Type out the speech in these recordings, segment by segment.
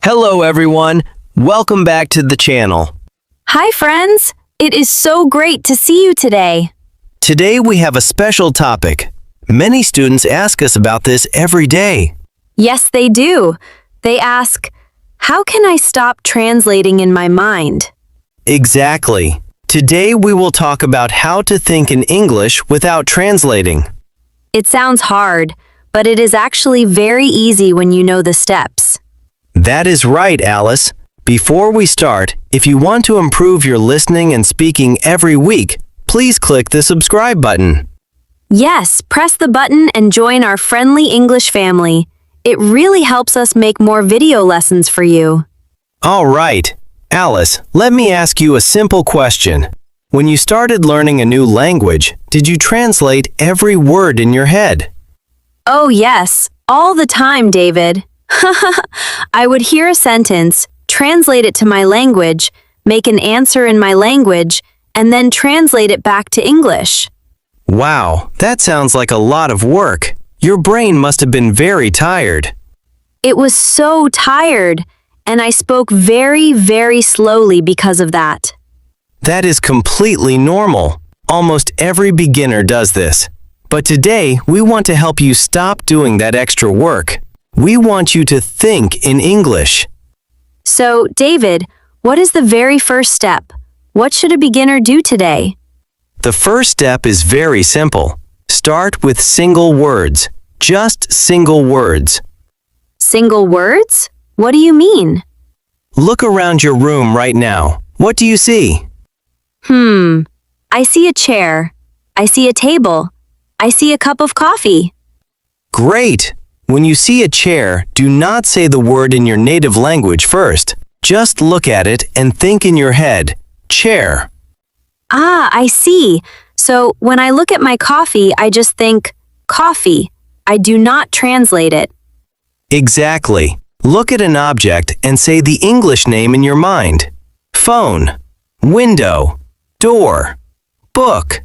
Hello everyone, welcome back to the channel. Hi friends, it is so great to see you today. Today we have a special topic. Many students ask us about this every day. Yes, they do. They ask, how can I stop translating in my mind? Exactly. Today we will talk about how to think in English without translating. It sounds hard, but it is actually very easy when you know the steps. That is right, Alice. Before we start, if you want to improve your listening and speaking every week, please click the subscribe button. Yes, press the button and join our friendly English family. It really helps us make more video lessons for you. All right. Alice, let me ask you a simple question. When you started learning a new language, did you translate every word in your head? Oh yes, all the time, David. I would hear a sentence, translate it to my language, make an answer in my language, and then translate it back to English. Wow, that sounds like a lot of work. Your brain must have been very tired. It was so tired, and I spoke very, very slowly because of that. That is completely normal. Almost every beginner does this. But today, we want to help you stop doing that extra work. We want you to think in English. So, David, what is the very first step? What should a beginner do today? The first step is very simple. Start with single words. Just single words. Single words? What do you mean? Look around your room right now. What do you see? I see a chair. I see a table. I see a cup of coffee. Great! When you see a chair, do not say the word in your native language first. Just look at it and think in your head, chair. Ah, I see. So when I look at my coffee, I just think, coffee. I do not translate it. Exactly. Look at an object and say the English name in your mind. Phone, window, door, book.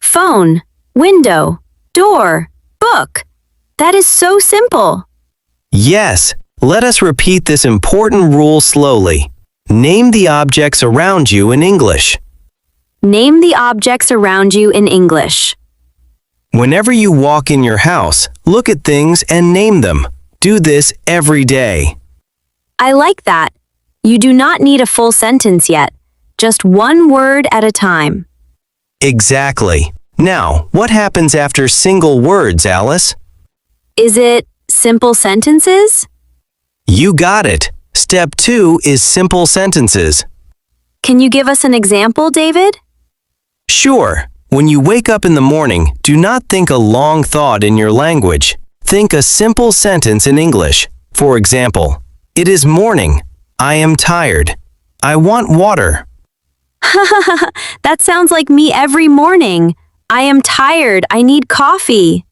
Phone, window, door, book. That is so simple. Yes, let us repeat this important rule slowly. Name the objects around you in English. Name the objects around you in English. Whenever you walk in your house, look at things and name them. Do this every day. I like that. You do not need a full sentence yet. Just one word at a time. Exactly. Now, what happens after single words, Alice? Is it simple sentences? You got it. Step 2 is simple sentences. Can you give us an example, David? Sure. When you wake up in the morning, do not think a long thought in your language. Think a simple sentence in English. For example, it is morning. I am tired. I want water. That sounds like me every morning. I am tired. I need coffee.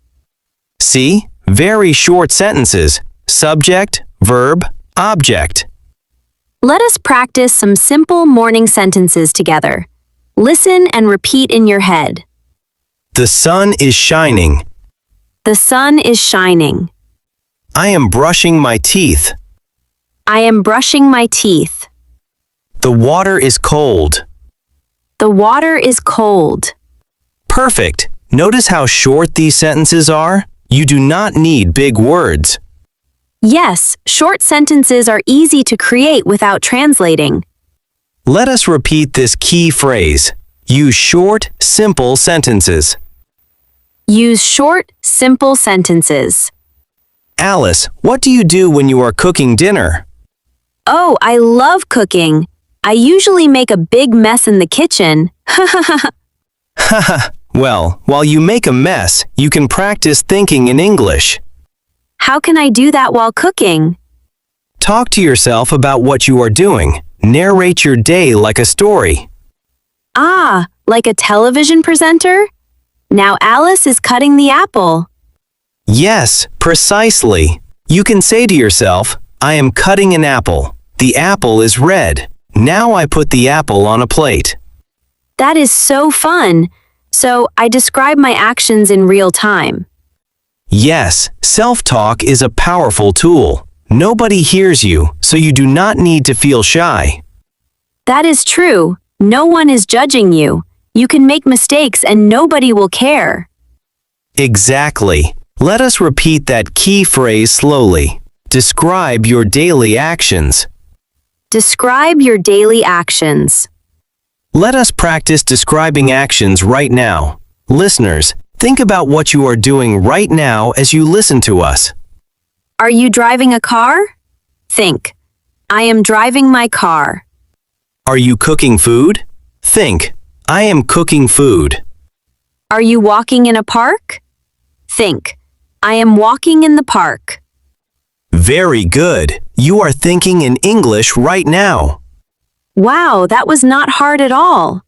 See? Very short sentences. Subject, verb, object. Let us practice some simple morning sentences together. Listen and repeat in your head. The sun is shining. The sun is shining. I am brushing my teeth. I am brushing my teeth. The water is cold. The water is cold. Perfect. Notice how short these sentences are? You do not need big words. Yes, short sentences are easy to create without translating. Let us repeat this key phrase. Use short, simple sentences. Use short, simple sentences. Alice, what do you do when you are cooking dinner? Oh, I love cooking. I usually make a big mess in the kitchen. Haha. Well, while you make a mess, you can practice thinking in English. How can I do that while cooking? Talk to yourself about what you are doing. Narrate your day like a story. Ah, like a television presenter? Now Alice is cutting the apple. Yes, precisely. You can say to yourself, I am cutting an apple. The apple is red. Now I put the apple on a plate. That is so fun. So I describe my actions in real time. Yes, self-talk is a powerful tool. Nobody hears you, so you do not need to feel shy. That is true. No one is judging you. You can make mistakes and nobody will care. Exactly. Let us repeat that key phrase slowly. Describe your daily actions. Describe your daily actions. Let us practice describing actions right now. Listeners, think about what you are doing right now as you listen to us. Are you driving a car? Think. I am driving my car. Are you cooking food? Think. I am cooking food. Are you walking in a park? Think. I am walking in the park. Very good. You are thinking in English right now. Wow, that was not hard at all.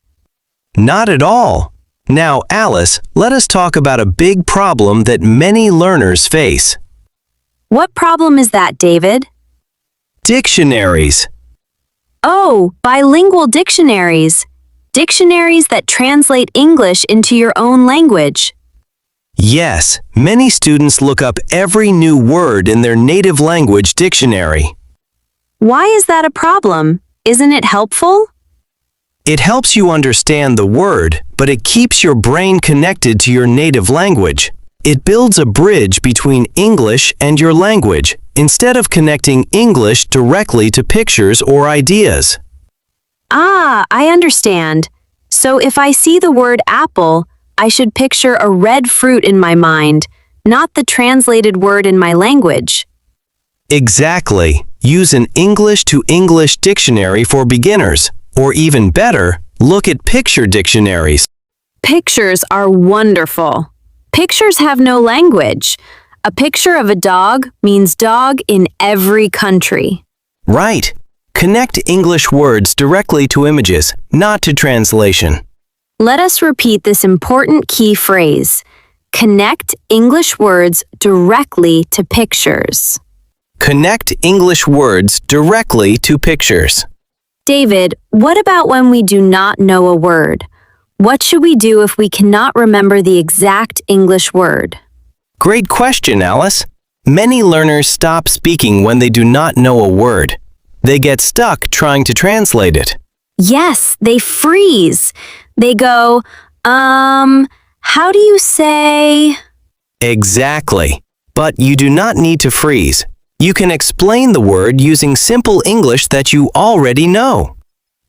Not at all. Now, Alice, let us talk about a big problem that many learners face. What problem is that, David? Dictionaries. Oh, bilingual dictionaries. Dictionaries that translate English into your own language. Yes, many students look up every new word in their native language dictionary. Why is that a problem? Isn't it helpful? It helps you understand the word, but it keeps your brain connected to your native language. It builds a bridge between English and your language, instead of connecting English directly to pictures or ideas. Ah, I understand. So if I see the word apple, I should picture a red fruit in my mind, not the translated word in my language. Exactly. Use an English-to-English dictionary for beginners, or even better, look at picture dictionaries. Pictures are wonderful. Pictures have no language. A picture of a dog means dog in every country. Right. Connect English words directly to images, not to translation. Let us repeat this important key phrase. Connect English words directly to pictures. Connect English words directly to pictures. David, what about when we do not know a word? What should we do if we cannot remember the exact English word? Great question, Alice. Many learners stop speaking when they do not know a word. They get stuck trying to translate it. Yes, they freeze. They go, how do you say? Exactly. But you do not need to freeze. You can explain the word using simple English that you already know.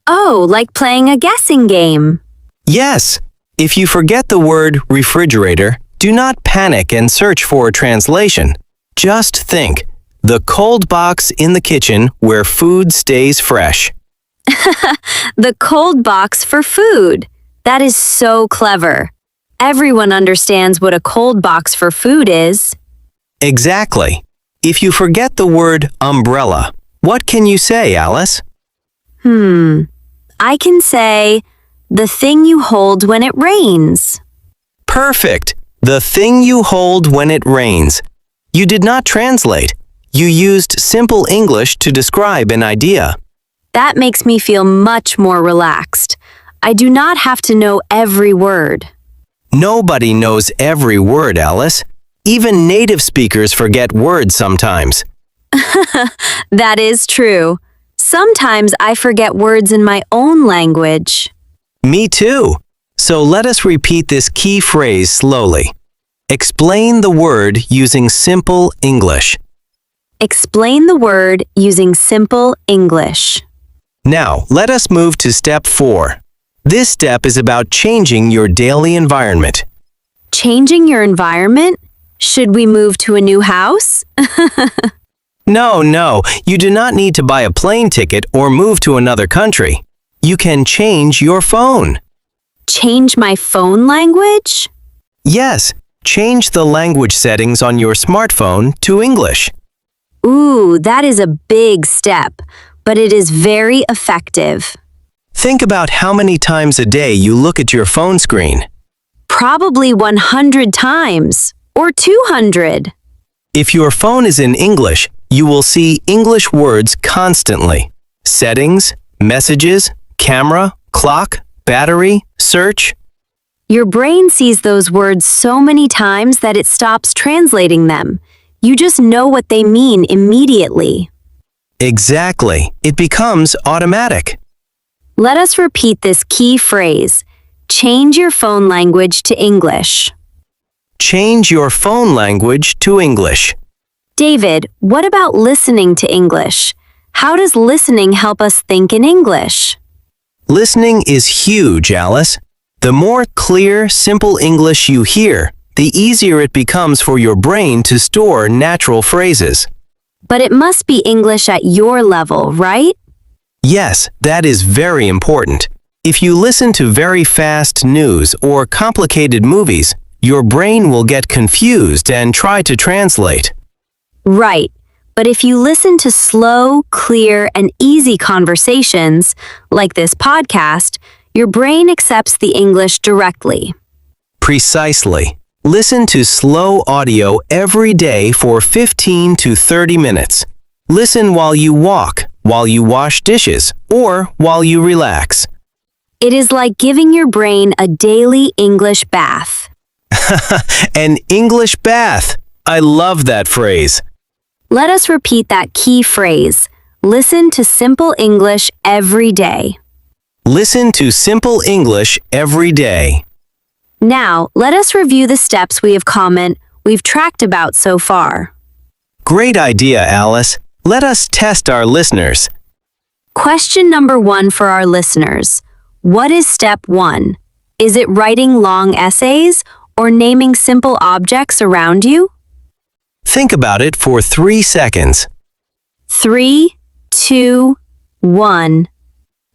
Oh, like playing a guessing game. Yes. If you forget the word refrigerator, do not panic and search for a translation. Just think, the cold box in the kitchen where food stays fresh. The cold box for food. That is so clever. Everyone understands what a cold box for food is. Exactly. If you forget the word umbrella, what can you say, Alice? I can say, the thing you hold when it rains. Perfect. The thing you hold when it rains. You did not translate. You used simple English to describe an idea. That makes me feel much more relaxed. I do not have to know every word. Nobody knows every word, Alice. Even native speakers forget words sometimes. That is true. Sometimes I forget words in my own language. Me too. So let us repeat this key phrase slowly. Explain the word using simple English. Explain the word using simple English. Now, let us move to step 4. This step is about changing your daily environment. Changing your environment? Should we move to a new house? No, you do not need to buy a plane ticket or move to another country. You can change your phone. Change my phone language? Yes, change the language settings on your smartphone to English. Ooh, that is a big step, but it is very effective. Think about how many times a day you look at your phone screen. Probably 100 times, or 200. If your phone is in English, you will see English words constantly. Settings, messages, camera, clock, battery, search. Your brain sees those words so many times that it stops translating them. You just know what they mean immediately. Exactly. It becomes automatic. Let us repeat this key phrase. Change your phone language to English. Change your phone language to English. David, what about listening to English? How does listening help us think in English? Listening is huge, Alice. The more clear, simple English you hear, the easier it becomes for your brain to store natural phrases. But it must be English at your level, right? Yes, that is very important. If you listen to very fast news or complicated movies, your brain will get confused and try to translate. Right. But if you listen to slow, clear, and easy conversations, like this podcast, your brain accepts the English directly. Precisely. Listen to slow audio every day for 15 to 30 minutes. Listen while you walk, while you wash dishes, or while you relax. It is like giving your brain a daily English bath. An English bath. I love that phrase. Let us repeat that key phrase. Listen to simple English every day. Listen to simple English every day. Now, let us review the steps we've tracked about so far. Great idea, Alice. Let us test our listeners. Question number 1 for our listeners. What is step 1? Is it writing long essays or naming simple objects around you? Think about it for 3 seconds. 3, 2, 1.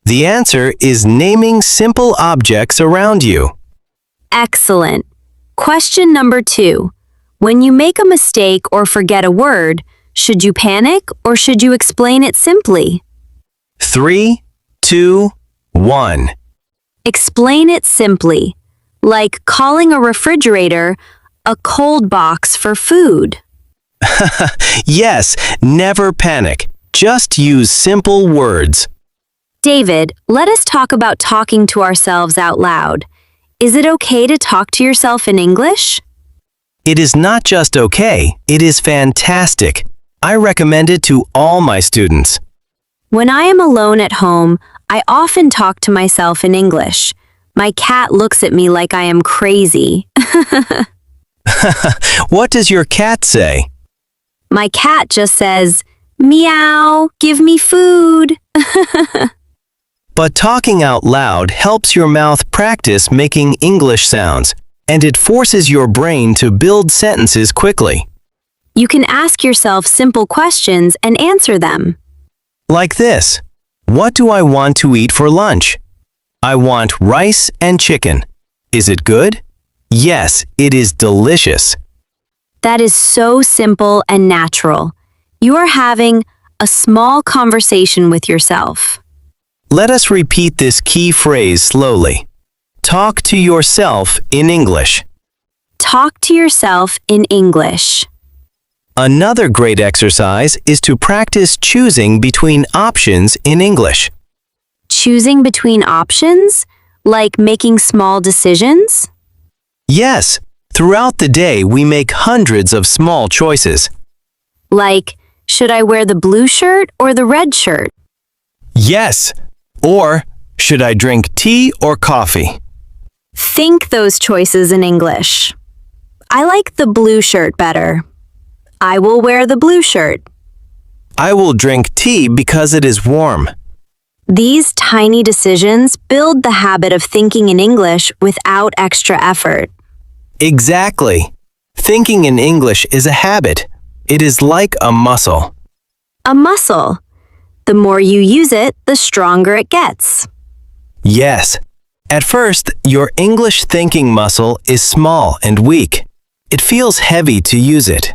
The answer is naming simple objects around you. Excellent. Question number 2. When you make a mistake or forget a word, should you panic or should you explain it simply? 3, 2, 1. Explain it simply, like calling a refrigerator a cold box for food. Yes, never panic. Just use simple words. David, let us talk about talking to ourselves out loud. Is it okay to talk to yourself in English? It is not just okay, it is fantastic. I recommend it to all my students. When I am alone at home, I often talk to myself in English. My cat looks at me like I am crazy. What does your cat say? My cat just says, "Meow, give me food." But talking out loud helps your mouth practice making English sounds, and it forces your brain to build sentences quickly. You can ask yourself simple questions and answer them. Like this. What do I want to eat for lunch? I want rice and chicken. Is it good? Yes, it is delicious. That is so simple and natural. You are having a small conversation with yourself. Let us repeat this key phrase slowly. Talk to yourself in English. Talk to yourself in English. Another great exercise is to practice choosing between options in English. Choosing between options, like making small decisions? Yes, throughout the day we make hundreds of small choices. Like, should I wear the blue shirt or the red shirt? Yes, or should I drink tea or coffee? Think those choices in English. I like the blue shirt better. I will wear the blue shirt. I will drink tea because it is warm. These tiny decisions build the habit of thinking in English without extra effort. Exactly. Thinking in English is a habit. It is like a muscle. A muscle. The more you use it, the stronger it gets. Yes. At first, your English thinking muscle is small and weak. It feels heavy to use it.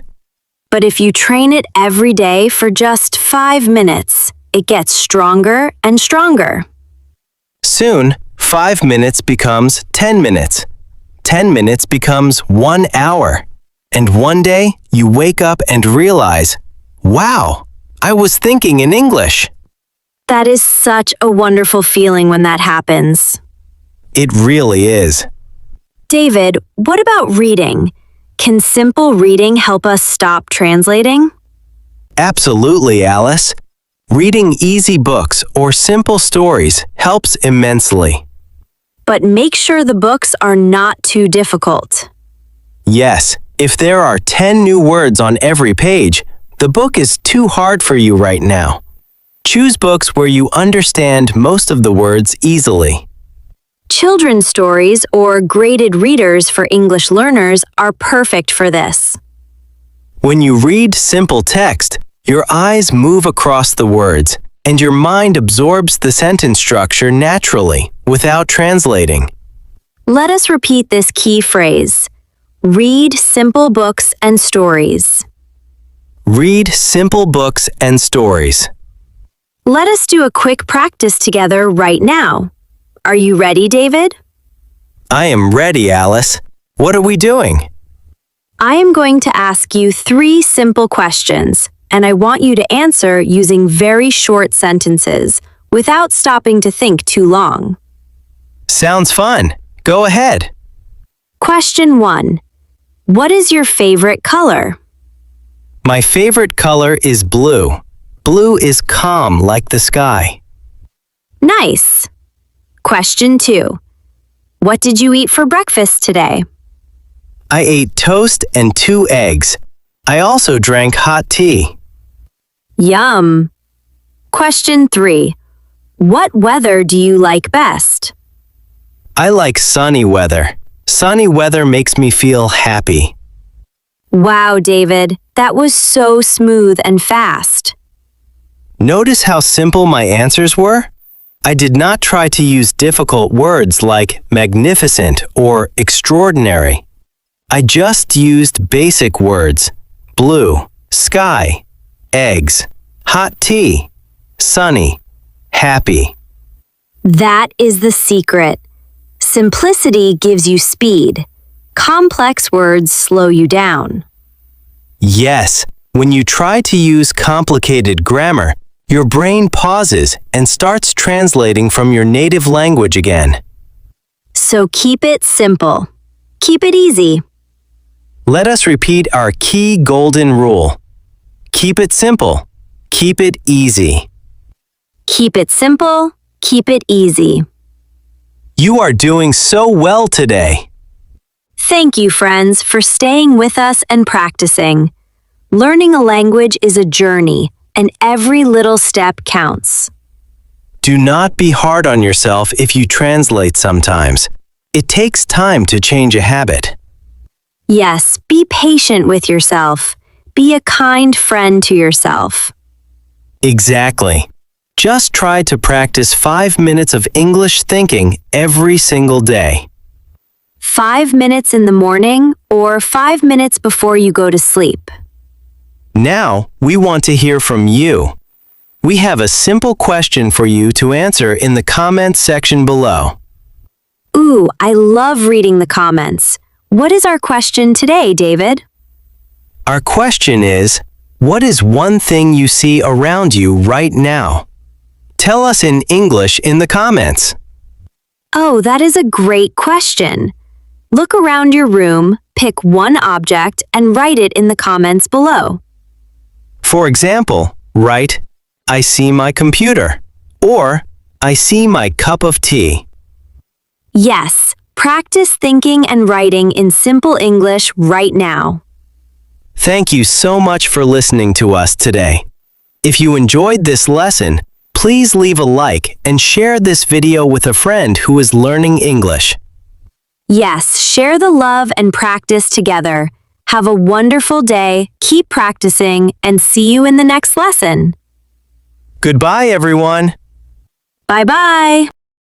But if you train it every day for just 5 minutes, it gets stronger and stronger. Soon, 5 minutes becomes 10 minutes. 10 minutes becomes 1 hour. And one day, you wake up and realize, wow, I was thinking in English. That is such a wonderful feeling when that happens. It really is. David, what about reading? Can simple reading help us stop translating? Absolutely, Alice. Reading easy books or simple stories helps immensely. But make sure the books are not too difficult. Yes, if there are 10 new words on every page, the book is too hard for you right now. Choose books where you understand most of the words easily. Children's stories or graded readers for English learners are perfect for this. When you read simple text, your eyes move across the words, and your mind absorbs the sentence structure naturally, without translating. Let us repeat this key phrase. Read simple books and stories. Read simple books and stories. Let us do a quick practice together right now. Are you ready, David? I am ready, Alice. What are we doing? I am going to ask you 3 simple questions, and I want you to answer using very short sentences, without stopping to think too long. Sounds fun. Go ahead. Question 1. What is your favorite color? My favorite color is blue. Blue is calm like the sky. Nice. Question 2. What did you eat for breakfast today? I ate toast and 2 eggs. I also drank hot tea. Yum. Question 3. What weather do you like best? I like sunny weather. Sunny weather makes me feel happy. Wow, David, that was so smooth and fast. Notice how simple my answers were? I did not try to use difficult words like magnificent or extraordinary. I just used basic words: blue, sky, eggs, hot tea, sunny, happy. That is the secret. Simplicity gives you speed. Complex words slow you down. Yes, when you try to use complicated grammar, your brain pauses and starts translating from your native language again. So keep it simple. Keep it easy. Let us repeat our key golden rule. Keep it simple. Keep it easy. Keep it simple. Keep it easy. You are doing so well today. Thank you, friends, for staying with us and practicing. Learning a language is a journey, and every little step counts. Do not be hard on yourself if you translate sometimes. It takes time to change a habit. Yes, be patient with yourself. Be a kind friend to yourself. Exactly. Just try to practice 5 minutes of English thinking every single day. 5 minutes in the morning or 5 minutes before you go to sleep. Now, we want to hear from you. We have a simple question for you to answer in the comments section below. Ooh, I love reading the comments. What is our question today, David? Our question is, what is one thing you see around you right now? Tell us in English in the comments. Oh, that is a great question. Look around your room, pick one object, and write it in the comments below. For example, write, I see my computer, or I see my cup of tea. Yes, practice thinking and writing in simple English right now. Thank you so much for listening to us today. If you enjoyed this lesson, please leave a like and share this video with a friend who is learning English. Yes, share the love and practice together. Have a wonderful day, keep practicing, and see you in the next lesson. Goodbye, everyone. Bye-bye.